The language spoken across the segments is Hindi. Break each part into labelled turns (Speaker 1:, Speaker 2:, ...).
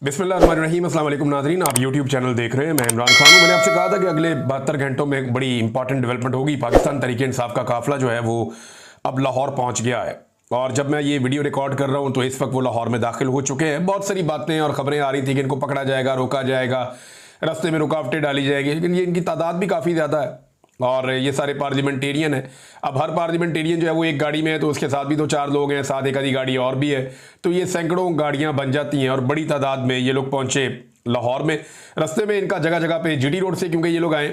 Speaker 1: बिस्मिल्लाहिर्रहमानिर्रहीम, अस्सलाम वालेकुम नाज़रीन। आप यूट्यूब चैनल देख रहे हैं, मैं इमरान खान हूं। मैंने आपसे कहा था कि अगले 72 घंटों में एक बड़ी इंपॉर्टेंट डेवलपमेंट होगी। पाकिस्तान तहरीक इंसाफ का काफिला जो है वो अब लाहौर पहुंच गया है और जब मैं ये वीडियो रिकॉर्ड कर रहा हूं तो इस वक्त वो लाहौर में दाखिल हो चुके हैं। बहुत सारी बातें और खबरें आ रही थी कि इनको पकड़ा जाएगा, रोका जाएगा, रास्ते में रुकावटें डाली जाएगी, लेकिन ये इनकी तादाद भी काफ़ी ज़्यादा है और ये सारे पार्लियामेंटेरियन है। अब हर पार्लियामेंटेरियन जो है वो एक गाड़ी में है तो उसके साथ भी 2-4 लोग हैं, साथ एक आधी गाड़ी और भी है, तो ये सैकड़ों गाड़ियां बन जाती हैं और बड़ी तादाद में ये लोग पहुंचे लाहौर में। रास्ते में इनका जगह जगह पे जीटी रोड से क्योंकि ये लोग आए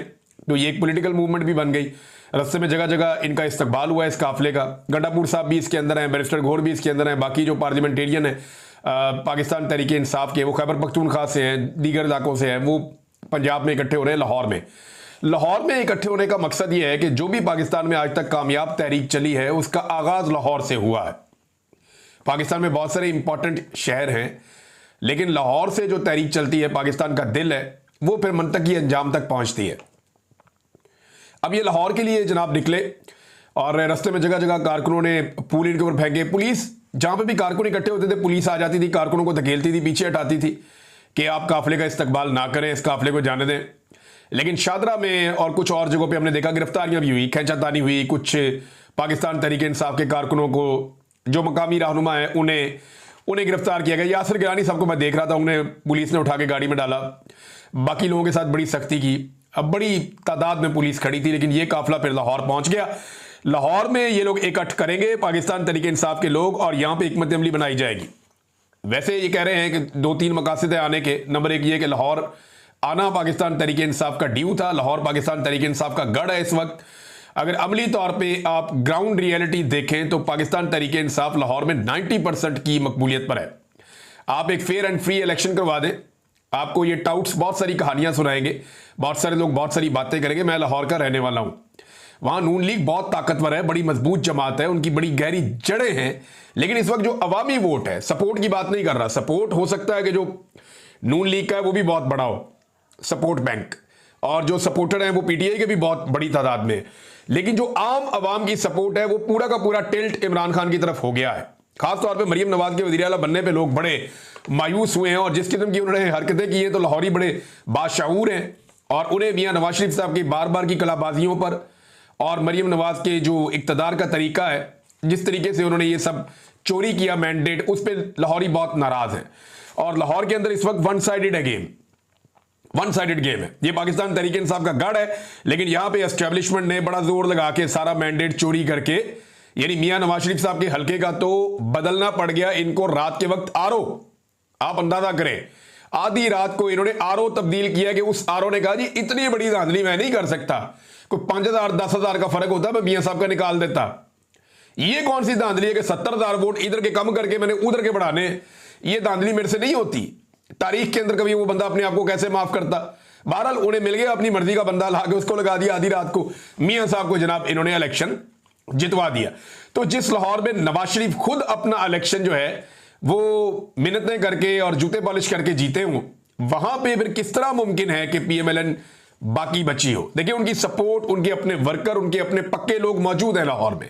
Speaker 1: तो ये एक पॉलिटिकल मूवमेंट भी बन गई। रास्ते में जगह जगह इनका इस्तकबाल हुआ इस काफिले का। गंडापुर साहब भी इसके अंदर हैं, बैरिस्टर घोर भी इसके अंदर हैं, बाकी जो पार्लियामेंटेरियन है पाकिस्तान तहरीक इंसाफ के, वो खैबर पख्तूनख्वा से हैं, दीगर इलाकों से हैं, वो पंजाब में इकट्ठे हो रहे हैं लाहौर में। लाहौर में इकट्ठे होने का मकसद यह है कि जो भी पाकिस्तान में आज तक कामयाब तहरीक चली है उसका आगाज लाहौर से हुआ है। पाकिस्तान में बहुत सारे इंपॉर्टेंट शहर हैं लेकिन लाहौर से जो तहरीक चलती है, पाकिस्तान का दिल है, वो फिर मंतकी अंजाम तक पहुंचती है। अब ये लाहौर के लिए जनाब निकले और रास्ते में जगह जगह कारकुनों ने फूल इनके ऊपर फेंके। पुलिस जहां पे भी कारकुन इकट्ठे होते थे पुलिस आ जाती थी, कारकुनों को धकेलती थी, पीछे हटाती थी कि आप काफिले का इस्तकबाल ना करें, इस काफिले को जाने दें। लेकिन शादरा में और कुछ और जगहों पे हमने देखा गिरफ्तारियां भी हुई, खींचातानी हुई। कुछ पाकिस्तान तहरीक इंसाफ के कारकुनों को, जो मकामी रहनुमा है, उन्हें गिरफ्तार किया गया। यासिर गिलानी साहब को मैं देख रहा था, उन्हें पुलिस ने उठा के गाड़ी में डाला। बाकी लोगों के साथ बड़ी सख्ती की। अब बड़ी तादाद में पुलिस खड़ी थी लेकिन ये काफिला फिर लाहौर पहुंच गया। लाहौर में ये लोग इकट्ठ करेंगे पाकिस्तान तहरीक इंसाफ के लोग और यहां पर हिकमत अमली बनाई जाएगी। वैसे ये कह रहे हैं कि 2-3 मकासद है आने के। नंबर 1 ये कि लाहौर आना पाकिस्तान तहरीक इंसाफ का ड्यू था। लाहौर पाकिस्तान तहरीक इंसाफ का गढ़ है इस वक्त। अगर अमली तौर पे आप ग्राउंड रियलिटी देखें तो पाकिस्तान तहरीक इंसाफ लाहौर में 90% की मकबूलियत पर है। आप एक फेयर एंड फ्री इलेक्शन करवा दें, आपको ये टाउट्स बहुत सारी कहानियां सुनाएंगे, बहुत सारे लोग बहुत सारी बातें करेंगे। मैं लाहौर का रहने वाला हूं, वहां नून लीग बहुत ताकतवर है, बड़ी मजबूत जमात है, उनकी बड़ी गहरी जड़ें हैं। लेकिन इस वक्त जो अवामी वोट है, सपोर्ट की बात नहीं कर रहा, सपोर्ट हो सकता है कि जो नून लीग का है वो भी बहुत बड़ा हो सपोर्ट बैंक, और जो सपोर्टर हैं वो पीटीआई के भी बहुत बड़ी तादाद में, लेकिन जो आम आवाम की सपोर्ट है वो पूरा का पूरा टिल्ट इमरान खान की तरफ हो गया है। खासतौर पे मरीम नवाज के वज़ीर आला बनने पे लोग बड़े मायूस हुए हैं और जिस किस्म की उन्होंने हरकतें की हैं तो लाहौरी बड़े बाशऊर हैं और उन्हें मियां नवाज शरीफ साहब की बार बार की कलाबाजियों पर और मरीम नवाज के जो इक़्तिदार का तरीका है, जिस तरीके से उन्होंने ये सब चोरी किया मैंडेट, उस पर लाहौरी बहुत नाराज है। और लाहौर के अंदर इस वक्त वन साइडेड गेम है। ये पाकिस्तान तहरीक इंसाफ का गढ़ है लेकिन यहां पे एस्टेब्लिशमेंट ने बड़ा जोर लगा के सारा मैंडेट चोरी करके, यानी मियां नवाज शरीफ साहब के हल्के का तो बदलना पड़ गया इनको रात के वक्त आरओ। आप अंदाजा करें, आधी रात को इन्होंने आरओ तब्दील किया कि उस आरओ ने कहा जी इतनी बड़ी धांधली मैं नहीं कर सकता, कोई 5,000-10,000 का फर्क होता मैं मियां साहब का निकाल देता। ये कौन सी धांधली है कि 70,000 वोट इधर के कम करके मैंने उधर के बढ़ाने, ये धांधली मेरे से नहीं होती। तारीख के अंदर कभी वो बंदा अपने आप को कैसे माफ करता। बहरहाल उन्हें मिल गया अपनी मर्जी का बंदा, ला के उसको लगा दिया आधी रात को, मियां साहब को जनाब इन्होंने इलेक्शन जितवा दिया। तो जिस लाहौर में नवाज शरीफ खुद अपना इलेक्शन जो है वो मिन्नतें करके और जूते पॉलिश करके जीते हों, वहां पे फिर किस तरह मुमकिन है कि पीएमएलएन बाकी बची हो। देखिए उनकी सपोर्ट, उनके अपने वर्कर, उनके अपने पक्के लोग मौजूद हैं लाहौर में,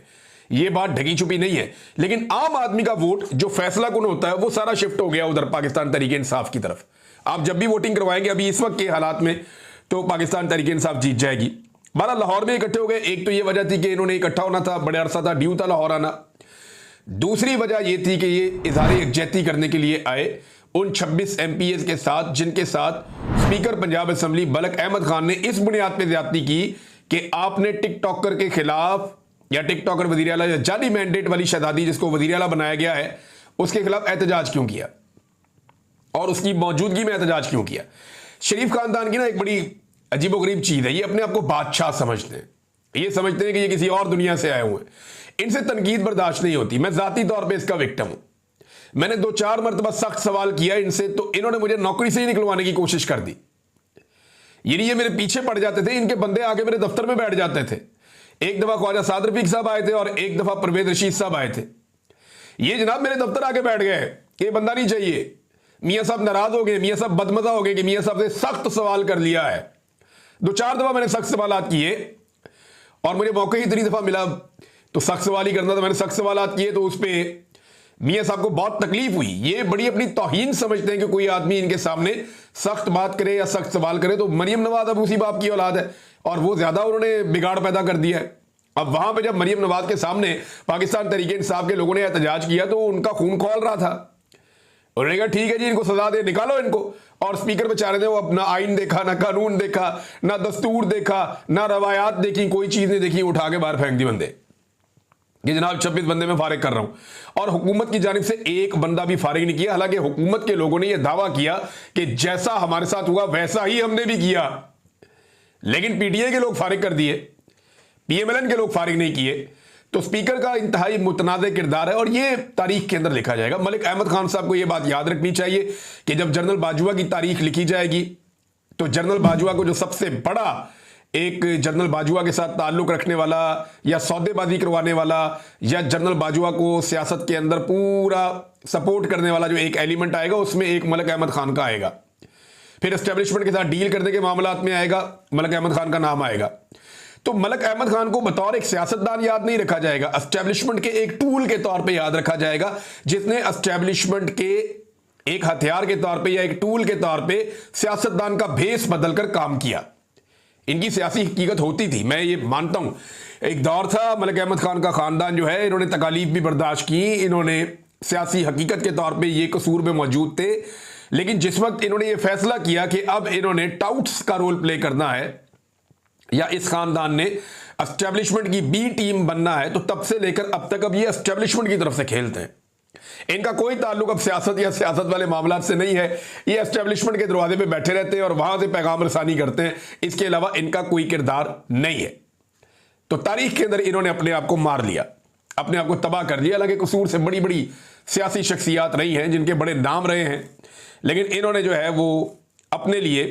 Speaker 1: ये बात ढकी छुपी नहीं है। लेकिन आम आदमी का वोट जो फैसला कुन होता है वो सारा शिफ्ट हो गया उधर पाकिस्तान तहरीक इंसाफ की तरफ। आप जब भी वोटिंग करवाएंगे अभी इस वक्त के हालात में तो पाकिस्तान तहरीक इंसाफ जीत जाएगी। बहरहाल लाहौर में इकट्ठे हो गए। एक तो ये वजह थी कि इन्होंने इकट्ठा होना था, बड़े अरसा था ड्यू था लाहौर आना। दूसरी वजह यह थी कि ये इजहार यकजहती करने के लिए आए उन 26 एमपीएस के साथ जिनके साथ स्पीकर पंजाब असेंबली मलिक अहमद खान ने इस बुनियाद पर ज्यादती की कि आपने टिकटॉकर के खिलाफ, या टिकटॉकर वज़ीर आला या जाली मैंडेट वाली शहजादी जिसको वज़ीर आला बनाया गया है उसके खिलाफ एहतजाज क्यों किया और उसकी मौजूदगी में एहतजाज क्यों किया। शरीफ खानदान की ना एक बड़ी अजीबोगरीब चीज है, ये अपने आप को बादशाह समझते हैं, ये समझते हैं कि ये किसी और दुनिया से आए हुए हैं, इनसे तनकीद बर्दाश्त नहीं होती। मैं जाती तौर पर इसका विक्टिम हूं। मैंने 2-4 मरतबा सख्त सवाल किया इनसे तो इन्होंने मुझे नौकरी से ही निकलवाने की कोशिश कर दी। ये मेरे पीछे पड़ जाते थे, इनके बंदे आके मेरे दफ्तर में बैठ जाते थे। एक दफा ख्वाजा साद रफीक साहब आए थे और एक दफा परवेज रशीद साहब आए थे। ये जनाब मेरे दफ्तर आके बैठ गए, ये बंदा नहीं चाहिए। मियां साहब नाराज हो गए, मियां साहब बदमजा हो गए कि मियां साहब से सख्त सवाल कर लिया है। 2-4 दफा मैंने सख्त सवाल किए और मुझे मौका ही इतनी दफा मिला तो सख्त सवाल ही करना था। मैंने सख्त सवाल किए तो उस पर मियां साहब को बहुत तकलीफ हुई। ये बड़ी अपनी तौहीन समझते हैं कि कोई आदमी इनके सामने सख्त बात करे या सख्त सवाल करे। तो मरियम नवाज अब उसी बाप की औलाद है और वो ज्यादा उन्होंने बिगाड़ पैदा कर दिया है। अब वहां पे जब मरियम नवाज के सामने पाकिस्तान तहरीक इंसाफ के लोगों ने एहतजाज किया तो उनका खून खौल रहा था। उन्होंने कहा ठीक है जी, इनको सजा दे, निकालो इनको। और स्पीकर बेचारे ने वो अपना आइन देखा, ना कानून देखा, ना दस्तूर देखा, ना रवायात देखी, कोई चीज नहीं देखी, उठा के बाहर फेंक दी बंदे कि जनाब 26 बंदे मैं फारिग कर रहा हूं। और हुकूमत की जानिब से एक बंदा भी फारिग नहीं किया। हालांकि हुकूमत के लोगों ने यह दावा किया कि जैसा हमारे साथ हुआ वैसा ही हमने भी किया, लेकिन पीटीआई के लोग फारिग कर दिए, पीएमएलएन के लोग फारिग नहीं किए। तो स्पीकर का इंतहाई मुतनाज़ किरदार है और ये तारीख के अंदर लिखा जाएगा। मलिक अहमद खान साहब को यह बात याद रखनी चाहिए कि जब जनरल बाजवा की तारीख लिखी जाएगी तो जनरल बाजवा को जो सबसे बड़ा एक जनरल बाजवा के साथ ताल्लुक रखने वाला या सौदेबाजी करवाने वाला या जनरल बाजवा को सियासत के अंदर पूरा सपोर्ट करने वाला जो एक एलिमेंट आएगा उसमें एक मलिक अहमद खान का आएगा। फिर एस्टेब्लिशमेंट के साथ डील करने के मामलात में आएगा, मलिक अहमद खान का नाम आएगा। तो मलिक अहमद खान को बतौर एक सियासतदान याद नहीं रखा जाएगा, एस्टेब्लिशमेंट के एक टूल के तौर पे याद रखा जाएगा जिसने एस्टेब्लिशमेंट के एक हथियार के तौर पे या एक टूल के तौर पे सियासतदान का भेस बदलकर काम किया। इनकी सियासी हकीकत होती थी, मैं ये मानता हूं। एक दौर था मलिक अहमद खान का खानदान जो है, इन्होंने तकालीफ भी बर्दाश्त की, इन्होंने सियासी हकीकत के तौर पे ये कसूर में मौजूद थे। लेकिन जिस वक्त इन्होंने ये फैसला किया कि अब इन्होंने टाउट्स का रोल प्ले करना है या इस खानदान ने एस्टेब्लिशमेंट की बी टीम बनना है, तो तब से लेकर अब तक अब ये एस्टेब्लिशमेंट की तरफ से खेलते हैं। इनका कोई ताल्लुक अब सियासत या सियासत वाले मामलात से नहीं है। ये एस्टेब्लिशमेंट के दरवाजे पे बैठे रहते हैं और वहां से पैगाम रसानी करते हैं, इसके अलावा इनका कोई किरदार नहीं है। तो तारीख के अंदर इन्होंने अपने आप को मार लिया, अपने आप को तबाह कर दिया। हालांकि कसूर से बड़ी बड़ी सियासी शख्सियात रही हैं जिनके बड़े नाम रहे हैं, लेकिन इन्होंने जो है वो अपने लिए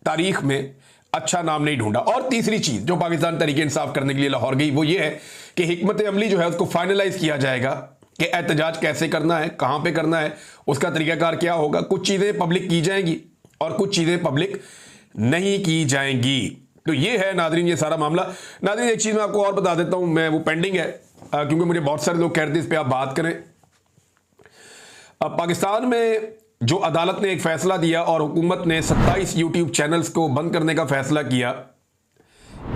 Speaker 1: तारीख में अच्छा नाम नहीं ढूंढा। और तीसरी चीज जो पाकिस्तान तहरीक इंसाफ करने के लिए लाहौर गई वो ये है कि हिकमत अमली जो है उसको फाइनलाइज किया जाएगा कि एहतजाज कैसे करना है, कहां पे करना है, उसका तरीकाकार क्या होगा। कुछ चीजें पब्लिक की जाएंगी और कुछ चीजें पब्लिक नहीं की जाएंगी। तो ये है नादरीन ये सारा मामला। नादरीन एक चीज मैं आपको और बता देता हूं, मैं वो पेंडिंग है क्योंकि मुझे बहुत सारे लोग कह रहे थे इस पर आप बात करें। अब पाकिस्तान में जो अदालत ने एक फैसला दिया और हुकूमत ने 27 यूट्यूब चैनल्स को बंद करने का फैसला किया,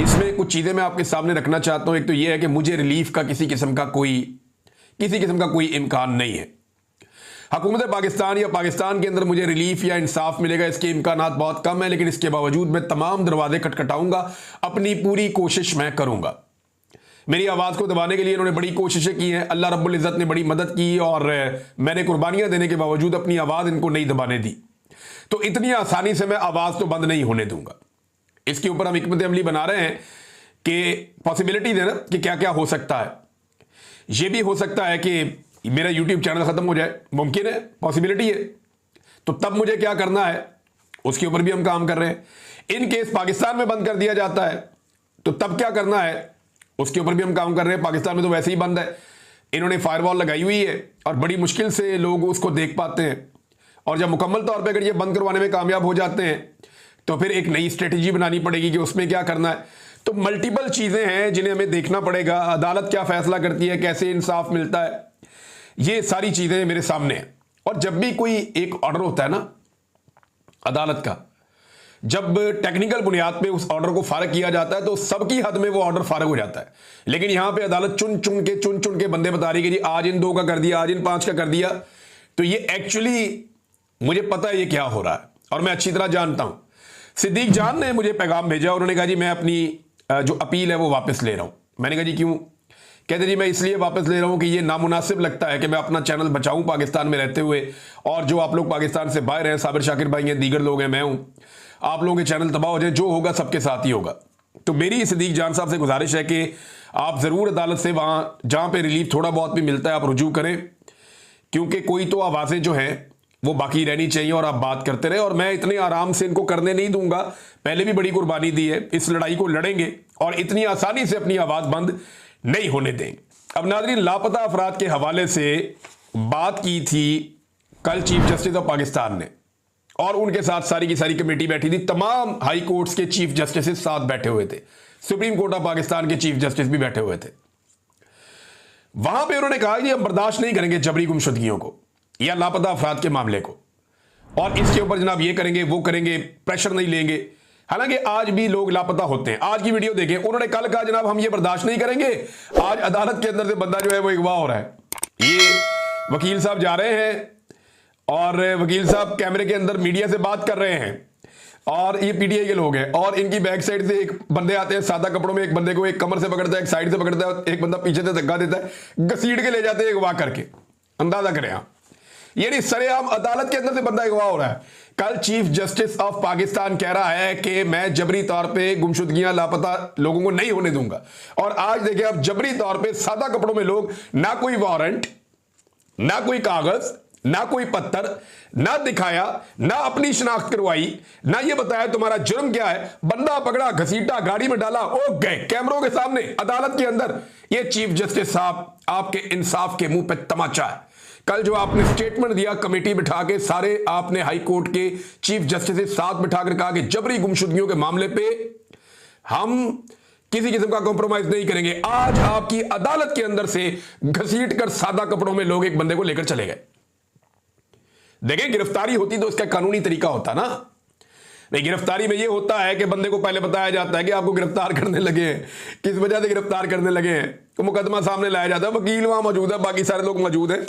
Speaker 1: इसमें कुछ चीजें मैं आपके सामने रखना चाहता हूं। एक तो यह है कि मुझे रिलीफ का किसी किस्म का कोई इम्कान नहीं है। हुकूमत पाकिस्तान या पाकिस्तान के अंदर मुझे रिलीफ या इंसाफ मिलेगा इसके इम्कानात बहुत कम है, लेकिन इसके बावजूद मैं तमाम दरवाजे खटखटाऊंगा, अपनी पूरी कोशिश मैं करूंगा। मेरी आवाज को दबाने के लिए इन्होंने बड़ी कोशिशें की हैं, अल्लाह रब्बुल इज़्ज़त ने बड़ी मदद की और मैंने कुर्बानियां देने के बावजूद अपनी आवाज इनको नहीं दबाने दी। तो इतनी आसानी से मैं आवाज तो बंद नहीं होने दूंगा। इसके ऊपर हम हिकमत अमली बना रहे हैं कि पॉसिबिलिटी देना कि क्या क्या हो सकता है। यह भी हो सकता है कि मेरा यूट्यूब चैनल खत्म हो जाए, मुमकिन है, पॉसिबिलिटी है। तो तब मुझे क्या करना है उसके ऊपर भी हम काम कर रहे हैं। इन केस पाकिस्तान में बंद कर दिया जाता है तो तब क्या करना है उसके ऊपर भी हम काम कर रहे हैं। पाकिस्तान में तो वैसे ही बंद है, इन्होंने फायरवॉल लगाई हुई है और बड़ी मुश्किल से लोग उसको देख पाते हैं। और जब मुकम्मल तौर पे अगर ये बंद करवाने में कामयाब हो जाते हैं तो फिर एक नई स्ट्रेटजी बनानी पड़ेगी कि उसमें क्या करना है। तो मल्टीपल चीजें हैं जिन्हें हमें देखना पड़ेगा। अदालत क्या फैसला करती है, कैसे इंसाफ मिलता है, ये सारी चीजें मेरे सामने हैं। और जब भी कोई एक ऑर्डर होता है ना अदालत का, जब टेक्निकल बुनियाद पे उस ऑर्डर को फारग किया जाता है तो सबकी हद में वो ऑर्डर फारग हो जाता है। लेकिन यहां पे अदालत चुन चुन के बंदे बता रही है कि जी आज इन 2 का कर दिया, आज इन 5 का कर दिया। तो ये एक्चुअली मुझे पता है ये क्या हो रहा है और मैं अच्छी तरह जानता हूं। सिद्दीक जान ने मुझे पैगाम भेजा, उन्होंने कहा जी मैं अपनी जो अपील है वो वापस ले रहा हूं। मैंने कहा जी क्यों? कहते जी मैं इसलिए वापस ले रहा हूं कि ये नामुनासिब लगता है कि मैं अपना चैनल बचाऊं पाकिस्तान में रहते हुए, और जो आप लोग पाकिस्तान से बाहर हैं, साबिर शाकिर भाई हैं, दीगर लोग हैं, मैं हूं, आप लोगों के चैनल तबाह हो जाए, जो होगा सबके साथ ही होगा। तो मेरी सिद्दीक जान साहब से गुजारिश है कि आप जरूर अदालत से वहां जहां पे रिलीफ थोड़ा बहुत भी मिलता है आप रुजू करें, क्योंकि कोई तो आवाजें जो हैं वो बाकी रहनी चाहिए और आप बात करते रहे। और मैं इतने आराम से इनको करने नहीं दूंगा, पहले भी बड़ी कुर्बानी दी है, इस लड़ाई को लड़ेंगे और इतनी आसानी से अपनी आवाज बंद नहीं होने देंगे। अब नाज़रीन, लापता अफराद के हवाले से बात की थी कल चीफ जस्टिस ऑफ पाकिस्तान ने, और उनके साथ सारी की सारी कमेटी बैठी थी। तमाम हाई कोर्ट्स के चीफ जस्टिस साथ बैठे हुए थे, सुप्रीम कोर्ट ऑफ पाकिस्तान के चीफ जस्टिस भी बैठे हुए थे। वहां पे उन्होंने कहा कि हम बर्दाश्त नहीं करेंगे जबरी गुमशुदगियों को या लापता अफराद के मामले को, और इसके ऊपर जनाब ये करेंगे वो करेंगे, प्रेशर नहीं लेंगे। हालांकि आज भी लोग लापता होते हैं। आज की वीडियो देखें, उन्होंने कल कहा जनाब हम ये बर्दाश्त नहीं करेंगे, आज अदालत के अंदर से बंदा जो है वो अगवा हो रहा है। ये वकील साहब जा रहे हैं और वकील साहब कैमरे के अंदर मीडिया से बात कर रहे हैं, और ये पीटीआई के लोग हैं, और इनकी बैक साइड से एक बंदे आते हैं सादा कपड़ों में, एक बंदे को एक कमर से पकड़ता है, एक साइड से पकड़ता है, एक बंदा पीछे से धक्का देता है, घसीट के ले जाते हैं अगवा करके। अंदाजा करें आप, यानी सरेआम अदालत के अंदर से बंदा अगवा हो रहा है। कल चीफ जस्टिस ऑफ पाकिस्तान कह रहा है कि मैं जबरी तौर पे गुमशुदगियां लापता लोगों को नहीं होने दूंगा, और आज देखिए अब जबरी तौर पे सादा कपड़ों में लोग, ना कोई वारंट, ना कोई कागज, ना कोई पत्थर, ना दिखाया, ना अपनी शिनाख्त करवाई, ना ये बताया तुम्हारा जुर्म क्या है, बंदा पकड़ा, घसीटा, गाड़ी में डाला, ओ गए कैमरों के सामने अदालत के अंदर। ये चीफ जस्टिस साहब आपके इंसाफ के मुंह पे तमाचा है। कल जो आपने स्टेटमेंट दिया कमेटी बिठा के, सारे आपने हाई कोर्ट के चीफ जस्टिस के साथ बिठाकर कहा कि जबरी गुमशुदगियों के मामले पे हम किसी किस्म का कॉम्प्रोमाइज नहीं करेंगे। आज आपकी अदालत के अंदर से घसीट कर सादा कपड़ों में लोग एक बंदे को लेकर चले गए। देखें, गिरफ्तारी होती तो इसका कानूनी तरीका होता ना। नहीं, गिरफ्तारी में ये होता है कि बंदे को पहले बताया जाता है कि आपको गिरफ्तार करने लगे हैं, किस वजह से गिरफ्तार करने लगे हैं, तो मुकदमा सामने लाया जाता है, वकील वहां मौजूद है, बाकी सारे लोग मौजूद हैं।